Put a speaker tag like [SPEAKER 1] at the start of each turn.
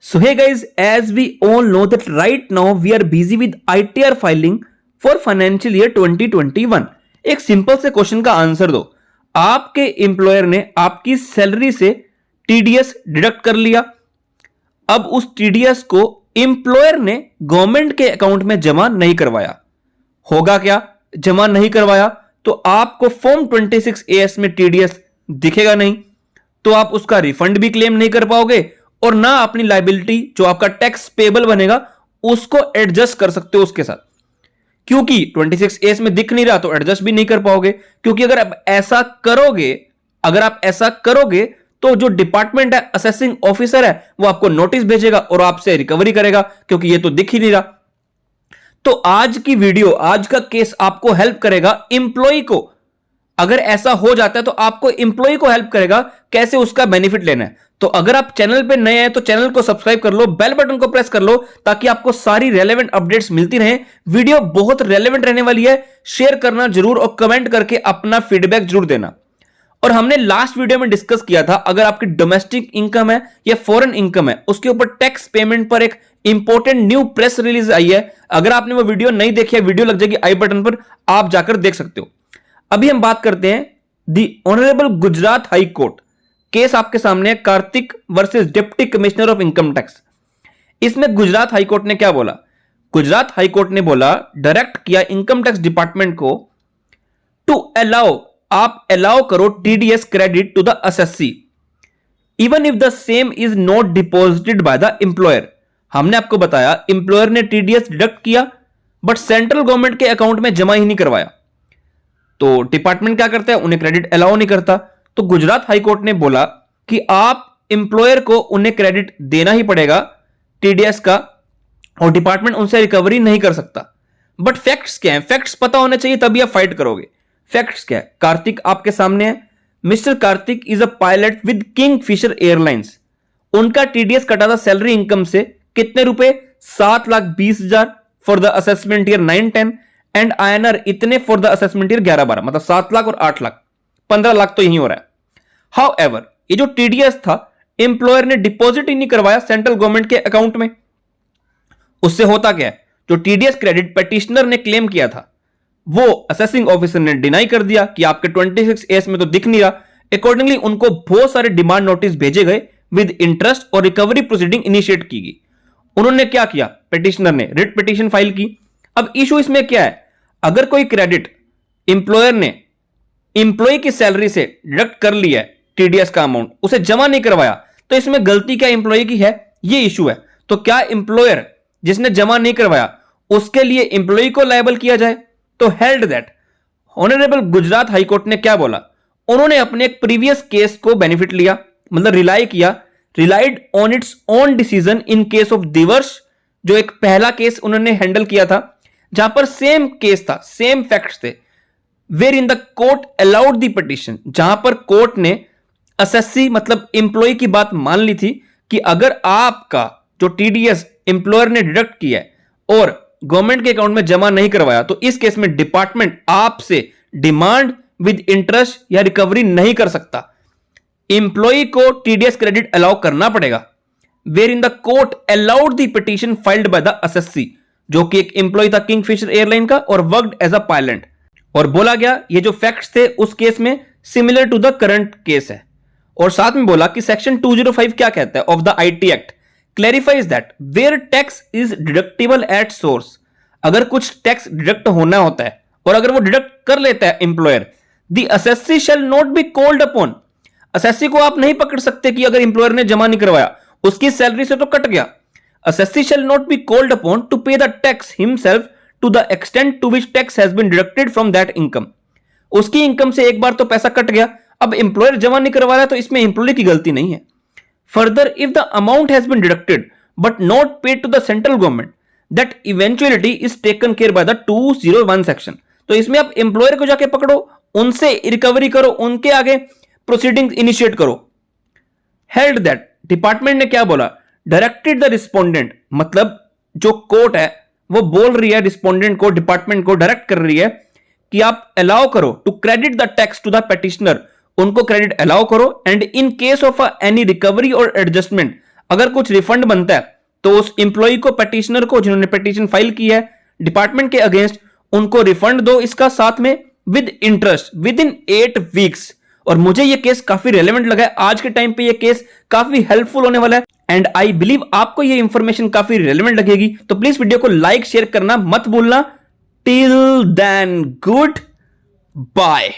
[SPEAKER 1] So hey guys, as we all know that right now we are busy with ITR filing for financial year 2021. एक simple से question का answer दो। आपके employer ने आपकी salary से टीडीएस डिडक्ट कर लिया। अब उस टीडीएस को एम्प्लॉयर ने गवर्नमेंट के अकाउंट में जमा नहीं करवाया। होगा क्या? जमा नहीं करवाया तो आपको फॉर्म 26AS में टीडीएस दिखेगा नहीं, तो आप उसका रिफंड भी क्लेम नहीं कर पाओगे और ना अपनी लायबिलिटी जो आपका टैक्स पेबल बनेगा उसको एडजस्ट कर सकते हो उसके साथ, क्योंकि 26AS में दिख नहीं रहा तो एडजस्ट भी नहीं कर पाओगे। क्योंकि अगर आप ऐसा करोगे तो जो डिपार्टमेंट है, असेसिंग ऑफिसर है, वो आपको नोटिस भेजेगा और आपसे रिकवरी करेगा, क्योंकि ये तो दिख ही नहीं रहा। तो आज की वीडियो, आज का केस आपको हेल्प करेगा एम्प्लॉय को। अगर ऐसा हो जाता है तो आपको एम्प्लॉय को हेल्प करेगा कैसे उसका बेनिफिट लेना है। तो अगर आप चैनल पे नए हैं तो चैनल को सब्सक्राइब कर लो, बेल बटन को प्रेस कर लो ताकि आपको सारी रेलेवेंट अपडेट्स मिलती रहें। वीडियो बहुत रेलेवेंट रहने वाली है, शेयर करना जरूर और कमेंट करके अपना फीडबैक जरूर देना। और हमने लास्ट वीडियो में डिस्कस किया था, अगर आपकी डोमेस्टिक इनकम है या फॉरेन इनकम है, उसके ऊपर टैक्स पेमेंट पर एक इंपॉर्टेंट न्यू प्रेस रिलीज आई है। अगर आपने वो वीडियो नहीं देखी है, वीडियो लग जाएगी आई बटन पर, आप जाकर देख सकते हो। अभी हम बात करते हैं the honourable Gujarat high court. Case आपके सामने है, Kartik versus deputy commissioner of income tax. इसमें गुजरात हाई कोर्ट ने क्या बोला? गुजरात हाई कोर्ट ने बोला, डायरेक्ट किया इनकम टैक्स डिपार्टमेंट को टू आप अलाउ करो TDS credit to the assessee even if the same is not deposited by the employer. हमने आपको बताया एम्प्लॉयर ने टीडीएस डिडक्ट किया बट सेंट्रल गवर्नमेंट के अकाउंट में जमा ही नहीं करवाया, तो डिपार्टमेंट क्या करता है? उन्हें क्रेडिट अलाउ नहीं करता। तो गुजरात हाई कोर्ट ने बोला कि आप एम्प्लॉयर को उन्हें क्रेडिट देना ही पड़ेगा टीडीएस का, और डिपार्टमेंट उनसे रिकवरी नहीं कर सकता। बट फैक्ट्स क्या है? फैक्ट्स पता होने चाहिए तभी आप फाइट करोगे। फैक्ट्स क्या है? कार्तिक आपके सामने है। Mister Kartik is a pilot with Kingfisher airlines. उनका टीडीएस कटा था सैलरी इनकम से कितने रुपए? 7,20,000 for the assessment year 9-10 and INR इतने फॉर द असेसमेंट ईयर 11-12, मतलब 7 लाख और 8 लाख, 15 लाख तो यही हो रहा है। हाउएवर, ये जो टीडीएस था एम्प्लॉयर ने डिपॉजिट ही नहीं करवाया सेंट्रल गवर्नमेंट के अकाउंट में। उससे होता क्या है? जो टीडीएस क्रेडिट पेटिशनर ने क्लेम किया था वो असेसिंग ऑफिसर ने डिनाई कर दिया कि आपके 26AS में तो दिख नहीं रहा। अकॉर्डिंगली उनको बहुत सारे डिमांड नोटिस भेजे गए विद इंटरेस्ट और रिकवरी प्रोसीडिंग इनिशिएट की गई। उन्होंने क्या किया? पेटिशनर ने रिट पिटीशन फाइल की। अब इशू इसमें क्या है? अगर कोई क्रेडिट एम्प्लॉयर ने एम्प्लॉय की सैलरी से डिडक्ट कर लिया है टीडीएस का अमाउंट, उसे जमा नहीं करवाया, तो इसमें गलती क्या एम्प्लॉय की है? ये इशू है। तो क्या एम्प्लॉयर जिसने जमा नहीं करवाया उसके लिए एम्प्लॉय को लायबल किया जाए? तो held that honourable Gujarat high court ने क्या बोला? उन्होंने अपने एक प्रीवियस केस को बेनिफिट लिया, मतलब relied on its own decision in case of divorce, जो एक पहला केस उन्होंने हैंडल किया था जहां पर सेम केस था, सेम फैक्ट्स थे। Wherein the court allowed the petition, जहां पर कोर्ट ने असेसी मतलब एम्प्लॉय की बात मान ली थी कि अगर आपका जो टीडीएस एम्प्लॉयर ने डिडक्ट किया है और गवर्नमेंट के अकाउंट में जमा नहीं करवाया, तो इस केस में डिपार्टमेंट आपसे डिमांड विद इंटरेस्ट या रिकवरी नहीं कर सकता। एम्प्लॉय को टीडीएस क्रेडिट अलाउ करना पड़ेगा। Wherein the court allowed the petition filed by the assessee, जो कि एक एम्प्लॉय था किंगफिशर एयरलाइन का और वर्कड एज अ पायलट। और बोला गया ये जो फैक्ट्स थे उस केस में similar to the current case है। और साथ में बोला कि सेक्शन 205 क्या कहता है of the IT act clarifies that where tax is deductible at source. अगर कुछ टैक्स डिडक्ट होना होता है और अगर वो डिडक्ट कर लेता है employer, the assessee shall not be called upon. Assessee को आप नहीं पकड़ सकते कि अगर एम्प्लॉयर ने जमा नहीं करवाया, उसकी सैलरी से तो कट गया। Assessee shall not be called upon to pay the tax himself to the extent to which tax has been deducted from that income. उसकी इनकम से एक बार तो पैसा कट गया, अब एम्प्लॉयर जमा नहीं करवा रहा तो इसमें एम्प्लॉय की गलती नहीं है। Further, if the amount has been deducted but not paid to the central government, that eventuality is taken care by the 201 section. तो इसमें आप एम्प्लॉयर को जाके पकड़ो, उनसे रिकवरी करो, उनके आगे प्रोसीडिंग इनिशिएट करो। हेल्ड दैट डिपार्टमेंट ने क्या बोला? डायरेक्टेड द रिस्पोंडेंट, मतलब जो कोर्ट है वो बोल रही है रिस्पोंडेंट को, डिपार्टमेंट को डायरेक्ट कर रही है कि आप अलाउ करो to credit the tax to the petitioner, उनको क्रेडिट अलाउ करो। And in case of any recovery और एडजस्टमेंट, अगर कुछ रिफंड बनता है तो उस इंप्लॉय को, पेटिशनर को, जिन्होंने पिटीशन फाइल की है डिपार्टमेंट के अगेंस्ट, उनको रिफंड दो इसका साथ में with interest with in 8 weeks. और मुझे यह केस काफी रेलेवेंट लगा है। आज के टाइम पे यह केस काफी हेल्पफुल होने वाला है एंड आई बिलीव आपको यह इंफॉर्मेशन काफी रेलेवेंट लगेगी। तो प्लीज वीडियो को लाइक शेयर करना मत भूलना। Till then good bye.